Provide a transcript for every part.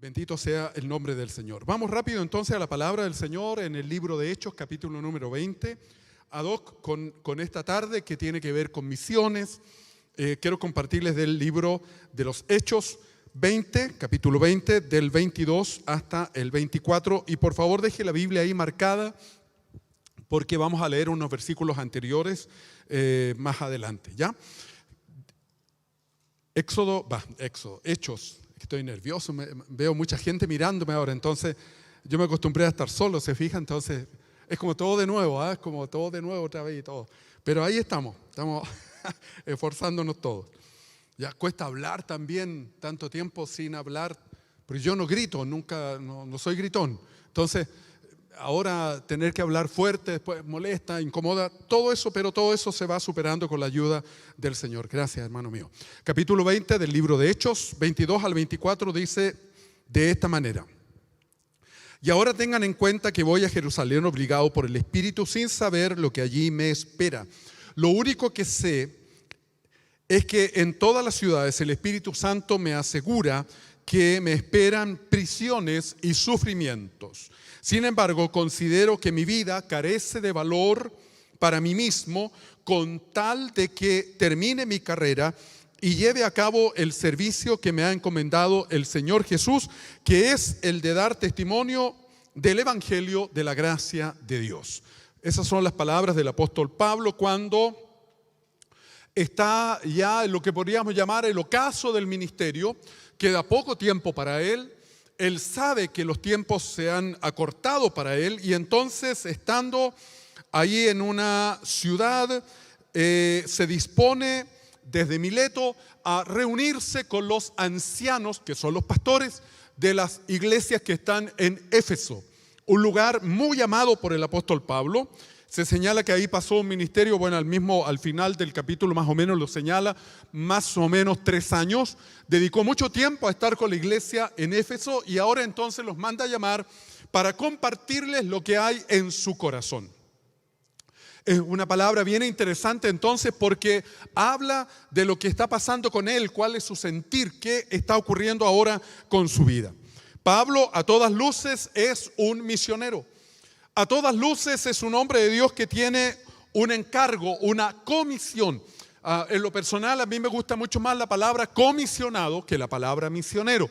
Bendito sea el nombre del Señor. Vamos rápido entonces a la palabra del Señor en el libro de Hechos, capítulo número 20, ad hoc con esta tarde que tiene que ver con misiones. Quiero compartirles del libro de los Hechos 20, capítulo 20, del 22 hasta el 24. Y por favor deje la Biblia ahí marcada porque vamos a leer unos versículos anteriores más adelante, ¿ya? Hechos. Estoy nervioso, veo mucha gente mirándome ahora, entonces yo me acostumbré a estar solo, ¿se fija? Entonces es como todo de nuevo, es como todo de nuevo otra vez y todo. Pero ahí estamos esforzándonos todos. Ya cuesta hablar también, tanto tiempo sin hablar, pero yo no grito, no soy gritón. Entonces ahora tener que hablar fuerte, después molesta, incomoda, todo eso, pero todo eso se va superando con la ayuda del Señor. Gracias, hermano mío. Capítulo 20 del libro de Hechos, 22 al 24, dice de esta manera: y ahora tengan en cuenta que voy a Jerusalén obligado por el Espíritu sin saber lo que allí me espera. Lo único que sé es que en todas las ciudades el Espíritu Santo me asegura que me esperan prisiones y sufrimientos. Sin embargo, considero que mi vida carece de valor para mí mismo con tal de que termine mi carrera y lleve a cabo el servicio que me ha encomendado el Señor Jesús, que es el de dar testimonio del Evangelio de la gracia de Dios. Esas son las palabras del apóstol Pablo cuando está ya en lo que podríamos llamar el ocaso del ministerio. Queda poco tiempo para él. Él sabe que los tiempos se han acortado para él y entonces, estando ahí en una ciudad, se dispone desde Mileto a reunirse con los ancianos, que son los pastores de las iglesias que están en Éfeso, un lugar muy amado por el apóstol Pablo. Se señala que ahí pasó un ministerio, bueno, al final del capítulo más o menos lo señala, más o menos 3 años. Dedicó mucho tiempo a estar con la iglesia en Éfeso y ahora entonces los manda a llamar para compartirles lo que hay en su corazón. Es una palabra bien interesante entonces porque habla de lo que está pasando con él, cuál es su sentir, qué está ocurriendo ahora con su vida. Pablo, a todas luces, es un misionero. A todas luces es un hombre de Dios que tiene un encargo, una comisión. En lo personal a mí me gusta mucho más la palabra comisionado que la palabra misionero,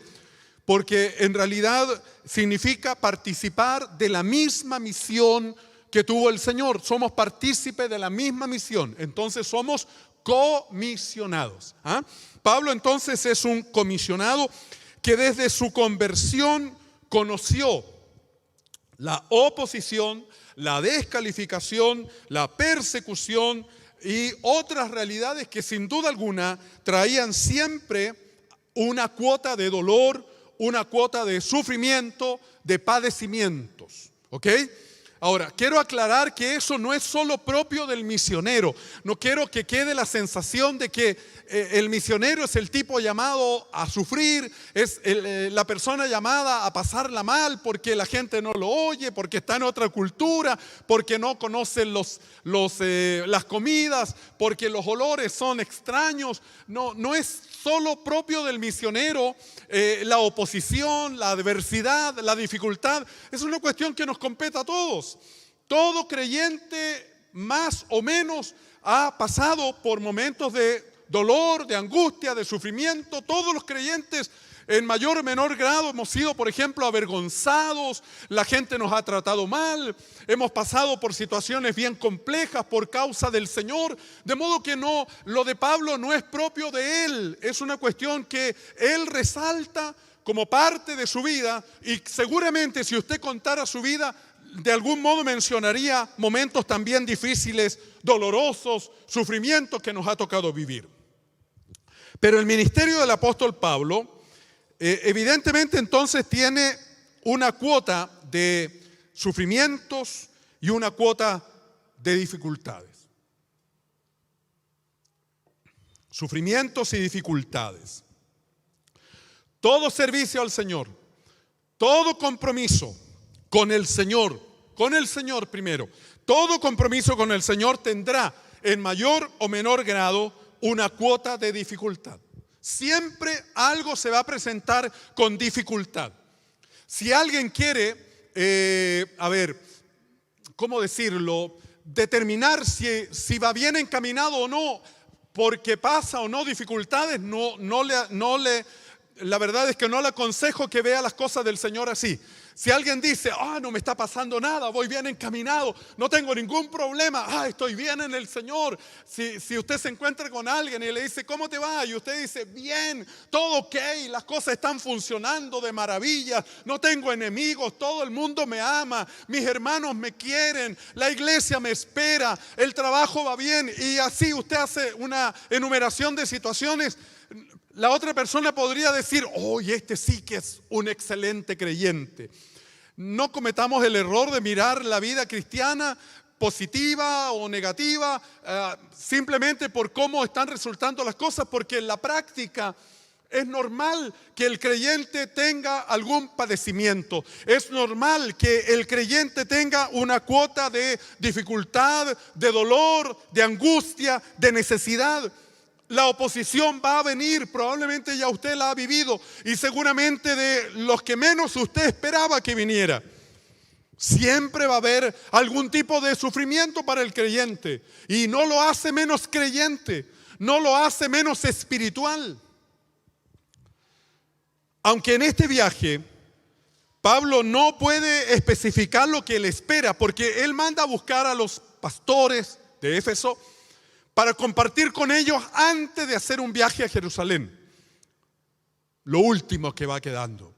porque en realidad significa participar de la misma misión que tuvo el Señor. Somos partícipes de la misma misión, entonces somos comisionados. Pablo entonces es un comisionado que desde su conversión conoció la oposición, la descalificación, la persecución y otras realidades que sin duda alguna traían siempre una cuota de dolor, una cuota de sufrimiento, de padecimientos. ¿Ok? Ahora, quiero aclarar que eso no es solo propio del misionero. No quiero que quede la sensación de que el misionero es el tipo llamado a sufrir, es la persona llamada a pasarla mal porque la gente no lo oye, porque está en otra cultura, porque no conocen las comidas, porque los olores son extraños. No es solo propio del misionero la oposición, la adversidad, la dificultad. Es una cuestión que nos compete a todos. Todo creyente más o menos ha pasado por momentos de dolor, de angustia, de sufrimiento. Todos los creyentes en mayor o menor grado hemos sido, por ejemplo, avergonzados, la gente nos ha tratado mal, hemos pasado por situaciones bien complejas por causa del Señor, de modo que lo de Pablo no es propio de él, es una cuestión que él resalta como parte de su vida y seguramente si usted contara su vida, de algún modo mencionaría momentos también difíciles, dolorosos, sufrimientos que nos ha tocado vivir. Pero el ministerio del apóstol Pablo evidentemente entonces tiene una cuota de sufrimientos y una cuota de dificultades. Sufrimientos y dificultades. Todo servicio al Señor, todo compromiso con el Señor primero, todo compromiso con el Señor tendrá en mayor o menor grado una cuota de dificultad. Siempre algo se va a presentar con dificultad. Si alguien quiere, ¿cómo decirlo? Determinar si va bien encaminado o no, porque pasa o no dificultades, la verdad es que no le aconsejo que vea las cosas del Señor así. Si alguien dice, no me está pasando nada, voy bien encaminado, no tengo ningún problema, estoy bien en el Señor. Si usted se encuentra con alguien y le dice, ¿cómo te va? Y usted dice, bien, todo ok, las cosas están funcionando de maravilla, no tengo enemigos, todo el mundo me ama, mis hermanos me quieren, la iglesia me espera, el trabajo va bien, y así usted hace una enumeración de situaciones. La otra persona podría decir, este sí que es un excelente creyente. No cometamos el error de mirar la vida cristiana positiva o negativa simplemente por cómo están resultando las cosas, porque en la práctica es normal que el creyente tenga algún padecimiento. Es normal que el creyente tenga una cuota de dificultad, de dolor, de angustia, de necesidad. La oposición va a venir, probablemente ya usted la ha vivido, y seguramente de los que menos usted esperaba que viniera. Siempre va a haber algún tipo de sufrimiento para el creyente, y no lo hace menos creyente, no lo hace menos espiritual. Aunque en este viaje Pablo no puede especificar lo que le espera, porque él manda a buscar a los pastores de Éfeso para compartir con ellos antes de hacer un viaje a Jerusalén, lo último que va quedando.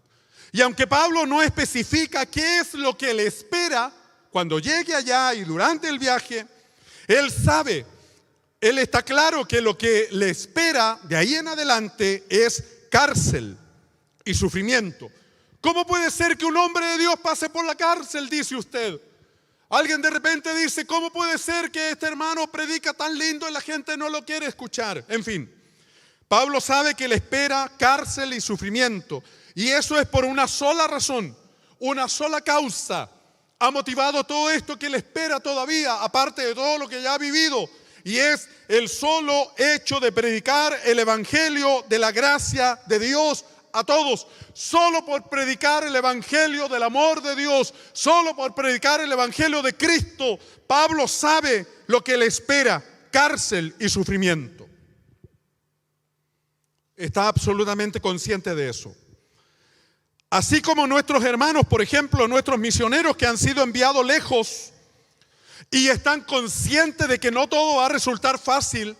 Y aunque Pablo no especifica qué es lo que le espera cuando llegue allá y durante el viaje, él sabe, él está claro que lo que le espera de ahí en adelante es cárcel y sufrimiento. ¿Cómo puede ser que un hombre de Dios pase por la cárcel?, dice usted. Alguien de repente dice, ¿cómo puede ser que este hermano predica tan lindo y la gente no lo quiere escuchar? En fin, Pablo sabe que le espera cárcel y sufrimiento, y eso es por una sola razón, una sola causa. Ha motivado todo esto que le espera todavía, aparte de todo lo que ya ha vivido, y es el solo hecho de predicar el evangelio de la gracia de Dios a todos. Solo por predicar el evangelio del amor de Dios, solo por predicar el evangelio de Cristo, Pablo sabe lo que le espera: cárcel y sufrimiento. Está absolutamente consciente de eso. Así como nuestros hermanos, por ejemplo, nuestros misioneros que han sido enviados lejos y están conscientes de que no todo va a resultar fácil,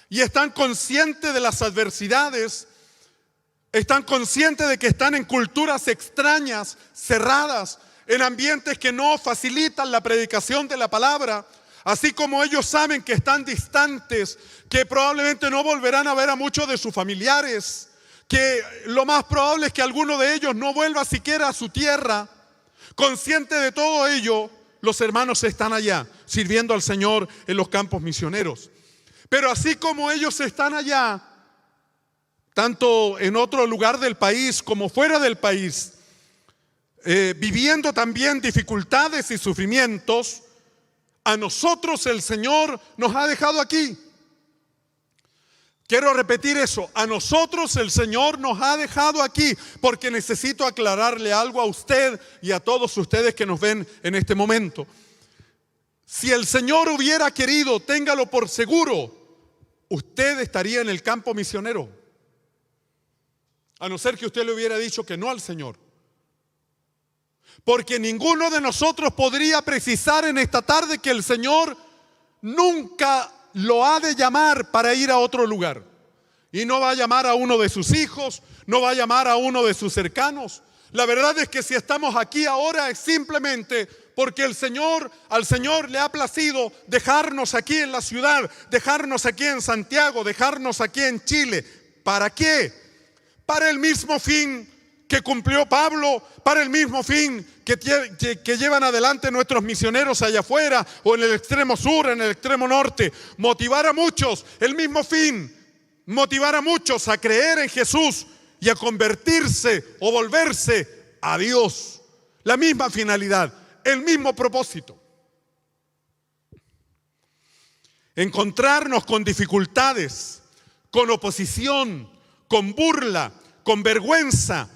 y están conscientes de las adversidades, están conscientes de que están en culturas extrañas, cerradas, en ambientes que no facilitan la predicación de la palabra. Así como ellos saben que están distantes, que probablemente no volverán a ver a muchos de sus familiares, que lo más probable es que alguno de ellos no vuelva siquiera a su tierra. Consciente de todo ello, los hermanos están allá sirviendo al Señor en los campos misioneros. Pero así como ellos están allá, tanto en otro lugar del país como fuera del país, viviendo también dificultades y sufrimientos, a nosotros el Señor nos ha dejado aquí. Quiero repetir eso: a nosotros el Señor nos ha dejado aquí, porque necesito aclararle algo a usted y a todos ustedes que nos ven en este momento. Si el Señor hubiera querido, téngalo por seguro, usted estaría en el campo misionero, a no ser que usted le hubiera dicho que no al Señor. Porque ninguno de nosotros podría precisar en esta tarde que el Señor nunca lo ha de llamar para ir a otro lugar. Y no va a llamar a uno de sus hijos, no va a llamar a uno de sus cercanos. La verdad es que si estamos aquí ahora es simplemente porque al Señor le ha placido dejarnos aquí en la ciudad, dejarnos aquí en Santiago, dejarnos aquí en Chile. ¿Para qué? Para el mismo fin que cumplió Pablo, para el mismo fin que llevan adelante nuestros misioneros allá afuera, o en el extremo sur, en el extremo norte. Motivar a muchos, el mismo fin, motivar a muchos a creer en Jesús y a convertirse o volverse a Dios. La misma finalidad, el mismo propósito. Encontrarnos con dificultades, con oposición, con burla, con vergüenza,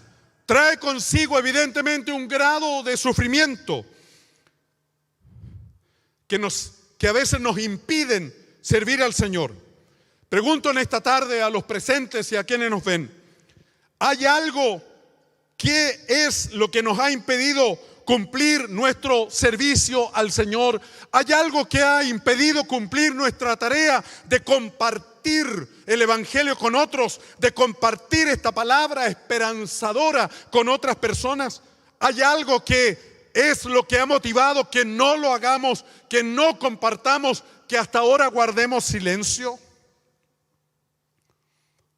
trae consigo evidentemente un grado de sufrimiento que a veces nos impiden servir al Señor. Pregunto en esta tarde a los presentes y a quienes nos ven, ¿hay algo que es lo que nos ha impedido cumplir nuestro servicio al Señor? ¿Hay algo que ha impedido cumplir nuestra tarea de compartir el Evangelio con otros, de compartir esta palabra esperanzadora con otras personas? ¿Hay algo que es lo que ha motivado que no lo hagamos, que no compartamos, que hasta ahora guardemos silencio?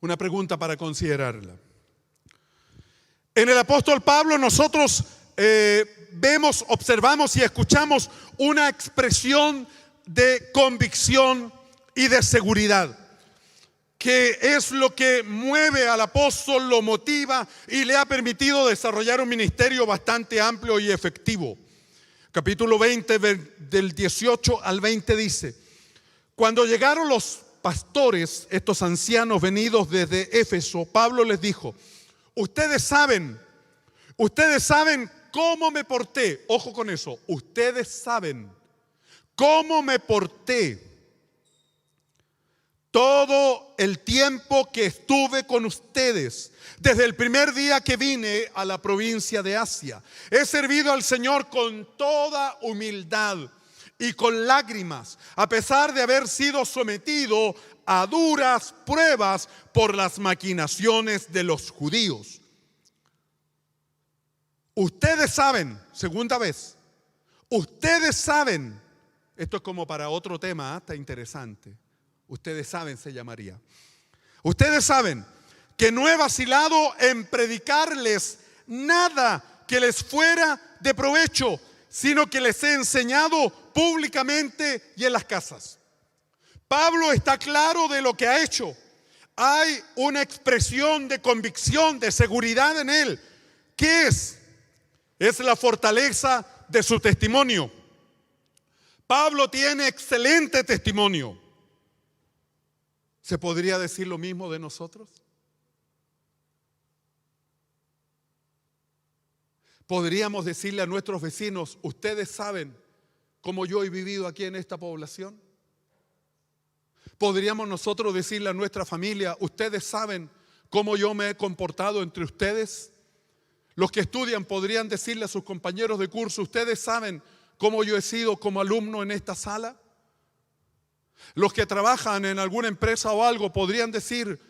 Una pregunta para considerarla. En el apóstol Pablo nosotros vemos, observamos y escuchamos una expresión de convicción y de seguridad, que es lo que mueve al apóstol, lo motiva y le ha permitido desarrollar un ministerio bastante amplio y efectivo. Capítulo 20, del 18 al 20 dice: cuando llegaron los pastores, estos ancianos venidos desde Éfeso, Pablo les dijo: ustedes saben cómo me porté. Ojo con eso, ustedes saben cómo me porté todo el tiempo que estuve con ustedes, desde el primer día que vine a la provincia de Asia. He servido al Señor con toda humildad y con lágrimas, a pesar de haber sido sometido a duras pruebas por las maquinaciones de los judíos. Ustedes saben, segunda vez, ustedes saben, esto es como para otro tema, está interesante. Ustedes saben, se llamaría. Ustedes saben que no he vacilado en predicarles nada que les fuera de provecho, sino que les he enseñado públicamente y en las casas. Pablo está claro de lo que ha hecho. Hay una expresión de convicción, de seguridad en él. ¿Qué es? Es la fortaleza de su testimonio. Pablo tiene excelente testimonio. ¿Se podría decir lo mismo de nosotros? ¿Podríamos decirle a nuestros vecinos: ustedes saben cómo yo he vivido aquí en esta población? ¿Podríamos nosotros decirle a nuestra familia: ustedes saben cómo yo me he comportado entre ustedes? Los que estudian podrían decirle a sus compañeros de curso: ustedes saben cómo yo he sido como alumno en esta sala. Los que trabajan en alguna empresa o algo podrían decir: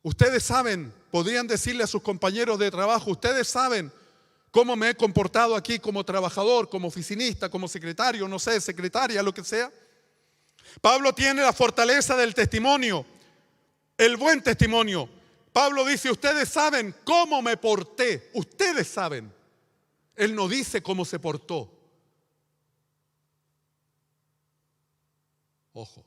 ustedes saben, podrían decirle a sus compañeros de trabajo: ustedes saben cómo me he comportado aquí como trabajador, como oficinista, como secretario, no sé, secretaria, lo que sea. Pablo tiene la fortaleza del testimonio, el buen testimonio. Pablo dice: ustedes saben cómo me porté, ustedes saben. Él no dice cómo se portó. Ojo.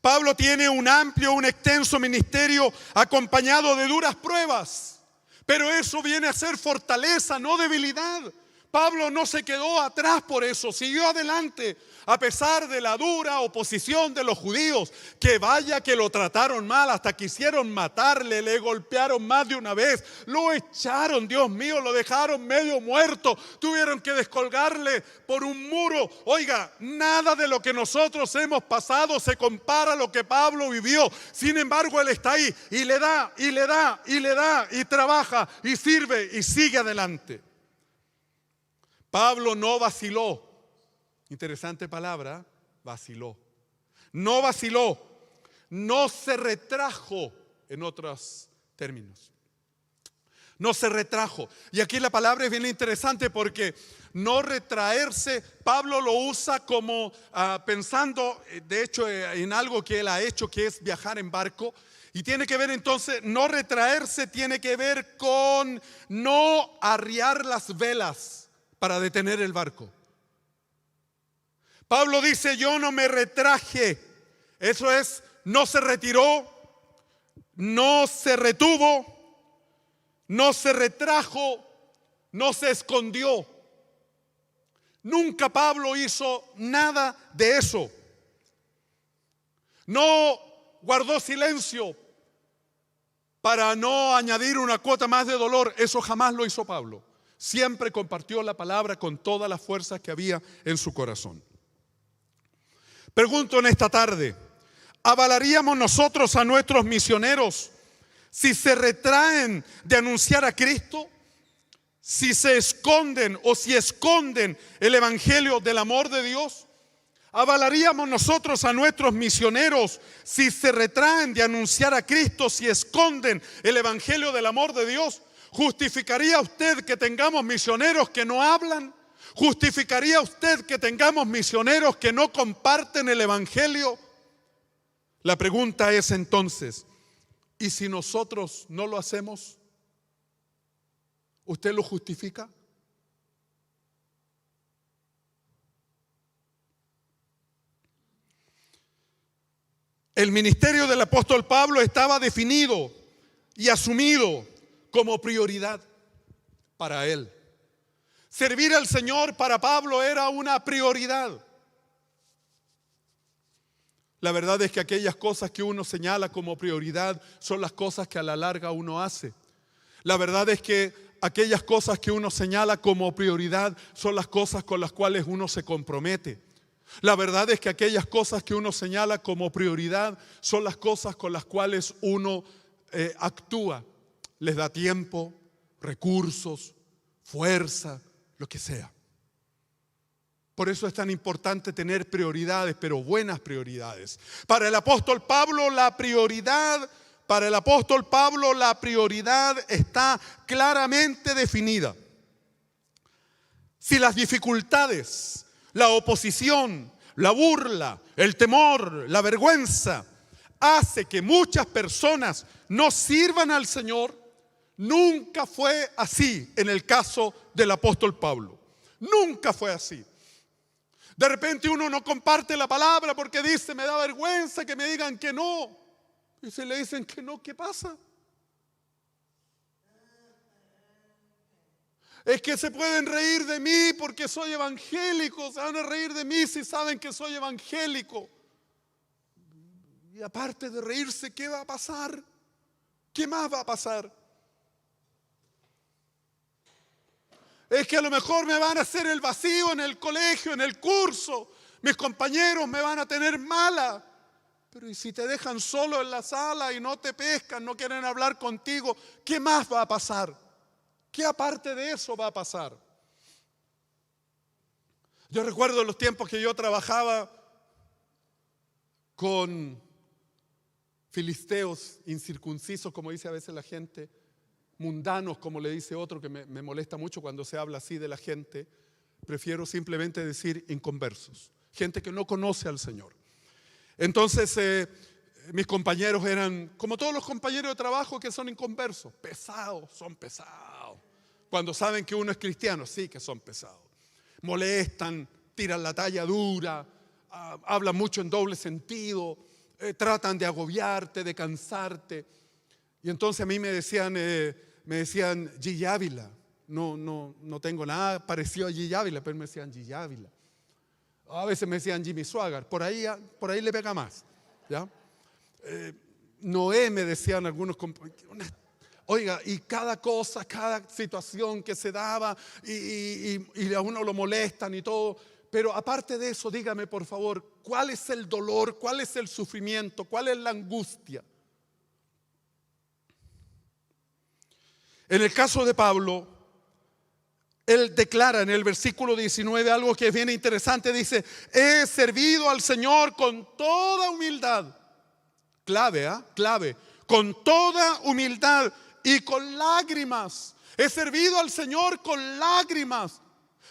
Pablo tiene un amplio, un extenso ministerio acompañado de duras pruebas, pero eso viene a ser fortaleza, no debilidad. Pablo no se quedó atrás por eso, siguió adelante a pesar de la dura oposición de los judíos, que vaya que lo trataron mal, hasta quisieron matarle, le golpearon más de una vez, lo echaron, Dios mío, lo dejaron medio muerto, tuvieron que descolgarle por un muro. Oiga, nada de lo que nosotros hemos pasado se compara a lo que Pablo vivió. Sin embargo, él está ahí y le da, y le da, y le da, y trabaja, y sirve, y sigue adelante. Pablo no vaciló. Interesante palabra, vaciló. No vaciló, no se retrajo, en otros términos. No se retrajo. Y aquí la palabra es bien interesante porque no retraerse, Pablo lo usa como pensando, de hecho, en algo que él ha hecho, que es viajar en barco. Y tiene que ver entonces, no retraerse tiene que ver con no arriar las velas para detener el barco. Pablo dice: yo no me retraje. Eso es, no se retiró, no se retuvo, no se retrajo, no se escondió. Nunca Pablo hizo nada de eso. No guardó silencio. para no añadir una cuota más de dolor. Eso jamás lo hizo Pablo. Siempre compartió la palabra con todas las fuerzas que había en su corazón. Pregunto en esta tarde, ¿avalaríamos nosotros a nuestros misioneros si se retraen de anunciar a Cristo? Si se esconden o si esconden el evangelio del amor de Dios. ¿Avalaríamos nosotros a nuestros misioneros si se retraen de anunciar a Cristo, si esconden el evangelio del amor de Dios? ¿Justificaría usted que tengamos misioneros que no hablan? ¿Justificaría usted que tengamos misioneros que no comparten el evangelio? La pregunta es entonces, ¿y si nosotros no lo hacemos? ¿Usted lo justifica? El ministerio del apóstol Pablo estaba definido y asumido como prioridad para él. Servir al Señor para Pablo era una prioridad. La verdad es que aquellas cosas que uno señala como prioridad son las cosas que a la larga uno hace. La verdad es que aquellas cosas que uno señala como prioridad son las cosas con las cuales uno se compromete. La verdad es que aquellas cosas que uno señala como prioridad son las cosas con las cuales uno actúa. Les da tiempo, recursos, fuerza, lo que sea. Por eso es tan importante tener prioridades, pero buenas prioridades. Para el apóstol Pablo la prioridad está claramente definida. Si las dificultades, la oposición, la burla, el temor, la vergüenza hace que muchas personas no sirvan al Señor, nunca fue así en el caso del apóstol Pablo. Nunca fue así. De repente uno no comparte la palabra porque dice, me da vergüenza que me digan que no. Y si le dicen que no, ¿qué pasa? Es que se pueden reír de mí porque soy evangélico. Se van a reír de mí si saben que soy evangélico. Y aparte de reírse, ¿qué va a pasar? ¿Qué más va a pasar? Es que a lo mejor me van a hacer el vacío en el colegio, en el curso. Mis compañeros me van a tener mala. Pero ¿y si te dejan solo en la sala y no te pescan, no quieren hablar contigo? ¿Qué más va a pasar? ¿Qué aparte de eso va a pasar? Yo recuerdo los tiempos que yo trabajaba con filisteos incircuncisos, como dice a veces la gente, mundanos, como le dice otro, que me molesta mucho cuando se habla así de la gente. Prefiero simplemente decir inconversos, gente que no conoce al Señor. Entonces mis compañeros eran como todos los compañeros de trabajo que son inconversos, pesados, son pesados. Cuando saben que uno es cristiano, sí que son pesados. Molestan, tiran la talla dura, hablan mucho en doble sentido, tratan de agobiarte, de cansarte. Y entonces a mí me decían Gigi Ávila. No tengo nada parecido a Gigi Ávila, pero me decían Gigi Ávila. A veces me decían Jimmy Swaggart, por ahí le pega más, ¿ya? Noé me decían algunos compañeros. Oiga, y cada cosa, cada situación que se daba y a uno lo molestan y todo. Pero aparte de eso, dígame por favor, ¿cuál es el dolor? ¿Cuál es el sufrimiento? ¿Cuál es la angustia? En el caso de Pablo, él declara en el versículo 19 algo que es bien interesante. Dice, he servido al Señor con toda humildad. Clave, clave. Con toda humildad y con lágrimas. He servido al Señor con lágrimas.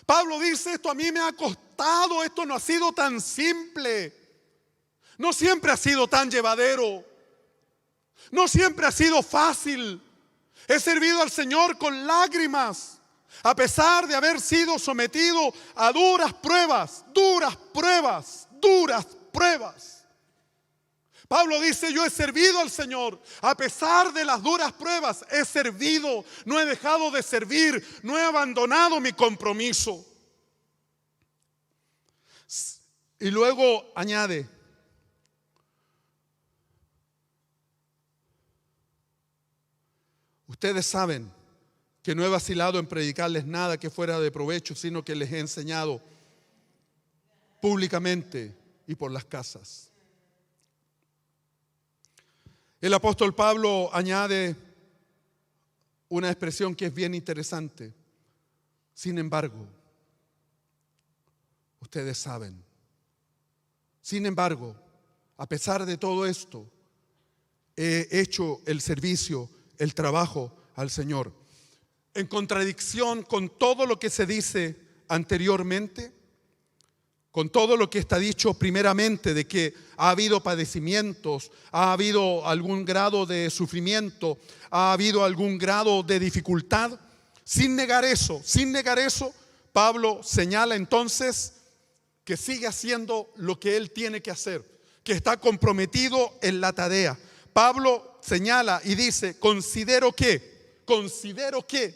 Pablo dice, esto a mí me ha costado, esto no ha sido tan simple. No siempre ha sido tan llevadero. No siempre ha sido fácil. He servido al Señor con lágrimas. A pesar de haber sido sometido a duras pruebas. Pablo dice, yo he servido al Señor. A pesar de las duras pruebas, he servido. No he dejado de servir. No he abandonado mi compromiso. Y luego añade, Ustedes saben que no he vacilado en predicarles nada que fuera de provecho, sino que les he enseñado públicamente y por las casas. El apóstol Pablo añade una expresión que es bien interesante. Sin embargo, ustedes saben. Sin embargo, a pesar de todo esto, he hecho el servicio, el trabajo al Señor. En contradicción con todo lo que se dice anteriormente, con todo lo que está dicho primeramente de que ha habido padecimientos, ha habido algún grado de sufrimiento, ha habido algún grado de dificultad, sin negar eso, Pablo señala entonces que sigue haciendo lo que él tiene que hacer, que está comprometido en la tarea. Pablo señala y dice, considero que,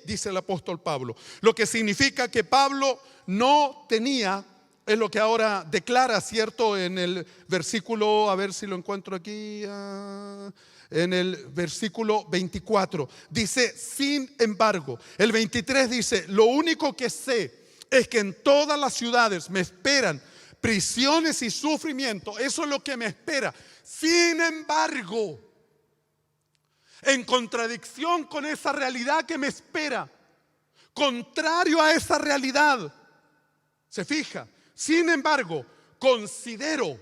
dice el apóstol Pablo, lo que significa que Pablo no tenía, es lo que ahora declara, ¿cierto? En el versículo, a ver si lo encuentro aquí, en el versículo 24, dice, sin embargo, el 23 dice, lo único que sé es que en todas las ciudades me esperan prisiones y sufrimiento, eso es lo que me espera. Sin embargo, en contradicción con esa realidad que me espera, contrario a esa realidad, se fija, sin embargo, considero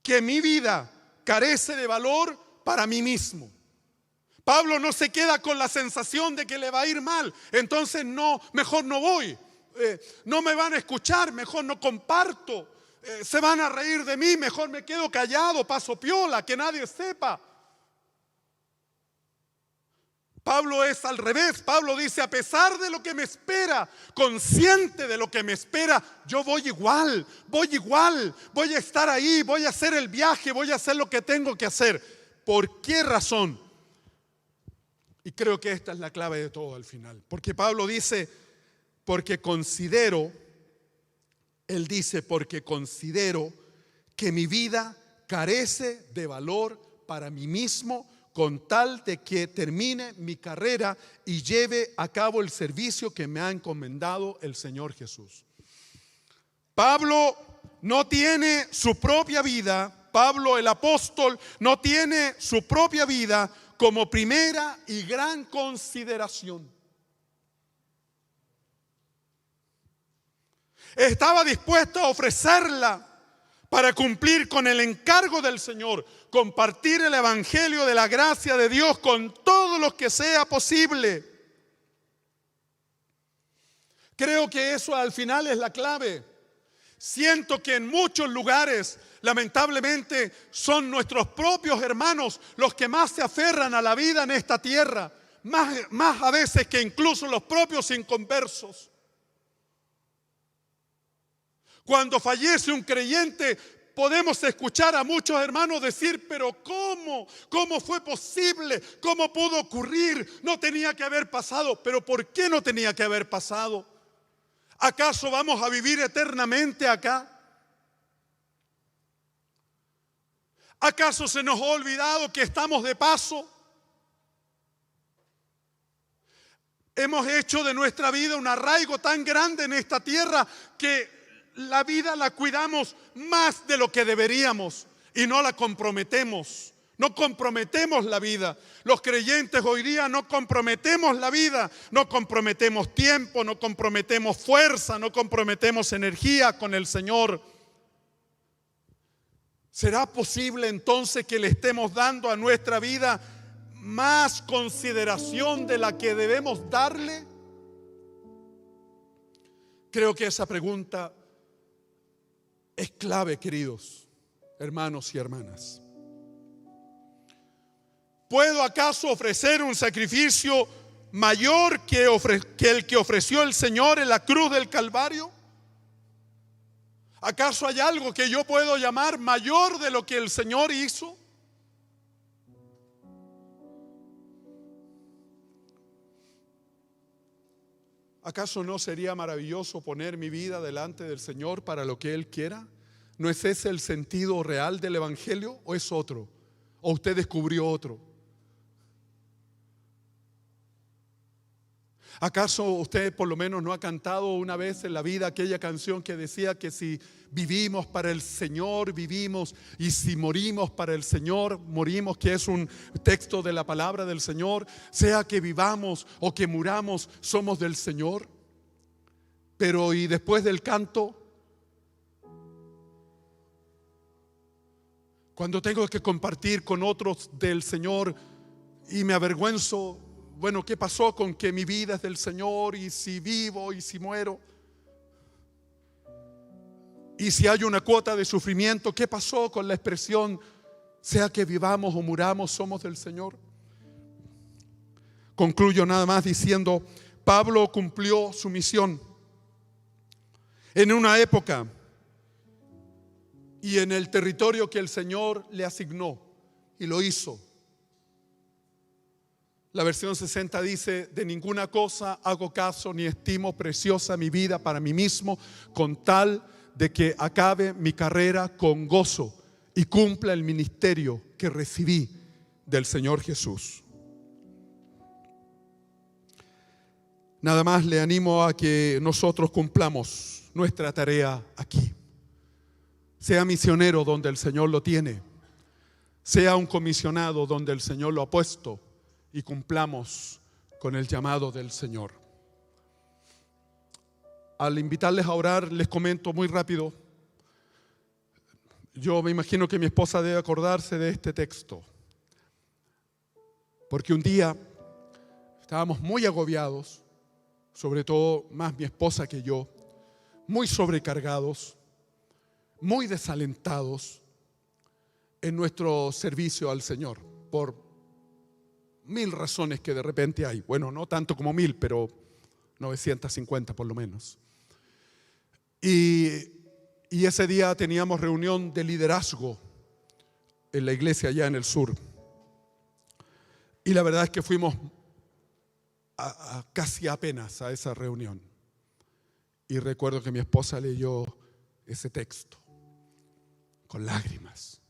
que mi vida carece de valor para mí mismo. Pablo no se queda con la sensación de que le va a ir mal, entonces no, mejor no voy, no me van a escuchar, mejor no comparto, se van a reír de mí, mejor me quedo callado, paso piola, que nadie sepa. Pablo es al revés. Pablo dice, a pesar de lo que me espera, consciente de lo que me espera, yo voy igual, voy a estar ahí, voy a hacer el viaje, voy a hacer lo que tengo que hacer. ¿Por qué razón? Y creo que esta es la clave de todo al final. Porque Pablo dice, porque considero que mi vida carece de valor para mí mismo, con tal de que termine mi carrera y lleve a cabo el servicio que me ha encomendado el Señor Jesús. Pablo no tiene su propia vida, Pablo el apóstol no tiene su propia vida como primera y gran consideración. Estaba dispuesto a ofrecerla para cumplir con el encargo del Señor, compartir el evangelio de la gracia de Dios con todos los que sea posible. Creo que eso al final es la clave. Siento que en muchos lugares, lamentablemente, son nuestros propios hermanos los que más se aferran a la vida en esta tierra, más a veces que incluso los propios inconversos. Cuando fallece un creyente, podemos escuchar a muchos hermanos decir, pero ¿cómo? ¿Cómo fue posible? ¿Cómo pudo ocurrir? No tenía que haber pasado. ¿Pero por qué no tenía que haber pasado? ¿Acaso vamos a vivir eternamente acá? ¿Acaso se nos ha olvidado que estamos de paso? Hemos hecho de nuestra vida un arraigo tan grande en esta tierra que la vida la cuidamos más de lo que deberíamos y no la comprometemos. No comprometemos la vida. Los creyentes hoy día no comprometemos la vida, no comprometemos tiempo, no comprometemos fuerza, no comprometemos energía con el Señor. ¿Será posible entonces que le estemos dando a nuestra vida más consideración de la que debemos darle? Creo que esa pregunta es clave, queridos hermanos y hermanas. ¿Puedo acaso ofrecer un sacrificio mayor que el que ofreció el Señor en la cruz del Calvario? ¿Acaso hay algo que yo puedo llamar mayor de lo que el Señor hizo? ¿Acaso no sería maravilloso poner mi vida delante del Señor para lo que Él quiera? ¿No es ese el sentido real del Evangelio o es otro? ¿O usted descubrió otro? ¿Acaso usted por lo menos no ha cantado una vez en la vida aquella canción que decía que si vivimos para el Señor, vivimos, y si morimos para el Señor, morimos? Que es un texto de la palabra del Señor. Sea que vivamos o que muramos, somos del Señor. Pero y después del canto, cuando tengo que compartir con otros del Señor y me avergüenzo, bueno, ¿qué pasó con que mi vida es del Señor? Y si vivo y si muero, y si hay una cuota de sufrimiento, ¿qué pasó con la expresión sea que vivamos o muramos, somos del Señor? Concluyo nada más diciendo, Pablo cumplió su misión en una época y en el territorio que el Señor le asignó, y lo hizo. La versión 60 dice: de ninguna cosa hago caso ni estimo preciosa mi vida para mí mismo, con tal de que acabe mi carrera con gozo y cumpla el ministerio que recibí del Señor Jesús. Nada más le animo a que nosotros cumplamos nuestra tarea aquí. Sea misionero donde el Señor lo tiene, sea un comisionado donde el Señor lo ha puesto, y cumplamos con el llamado del Señor. Al invitarles a orar, les comento muy rápido. Yo me imagino que mi esposa debe acordarse de este texto, porque un día estábamos muy agobiados, sobre todo más mi esposa que yo, muy sobrecargados, muy desalentados en nuestro servicio al Señor, por 1000 razones que de repente hay. Bueno, no tanto como 1000, pero 950 por lo menos. Y ese día teníamos reunión de liderazgo en la iglesia allá en el sur. Y la verdad es que fuimos casi apenas a esa reunión. Y recuerdo que mi esposa leyó ese texto con lágrimas.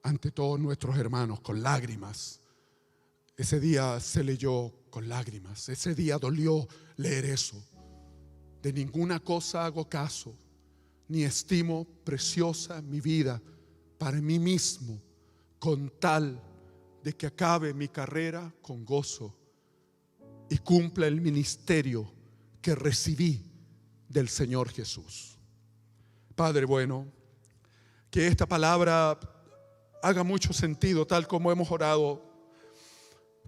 Ante todos nuestros hermanos, con lágrimas. Ese día se leyó con lágrimas. Ese día dolió leer eso. De ninguna cosa hago caso, ni estimo preciosa mi vida para mí mismo, con tal de que acabe mi carrera con gozo y cumpla el ministerio que recibí del Señor Jesús. Padre bueno, que esta palabra haga mucho sentido tal como hemos orado,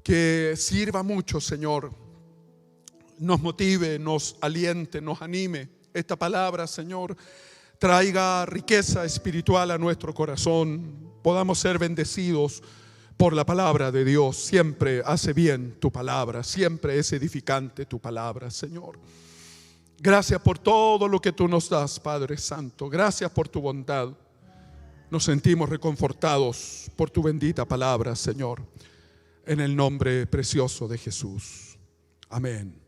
que sirva mucho, Señor, nos motive, nos aliente, nos anime. Esta palabra, Señor, traiga riqueza espiritual a nuestro corazón, podamos ser bendecidos por la palabra de Dios. Siempre hace bien tu palabra, siempre es edificante tu palabra, Señor. Gracias por todo lo que tú nos das, Padre Santo. Gracias por tu bondad. Nos sentimos reconfortados por tu bendita palabra, Señor, en el nombre precioso de Jesús. Amén.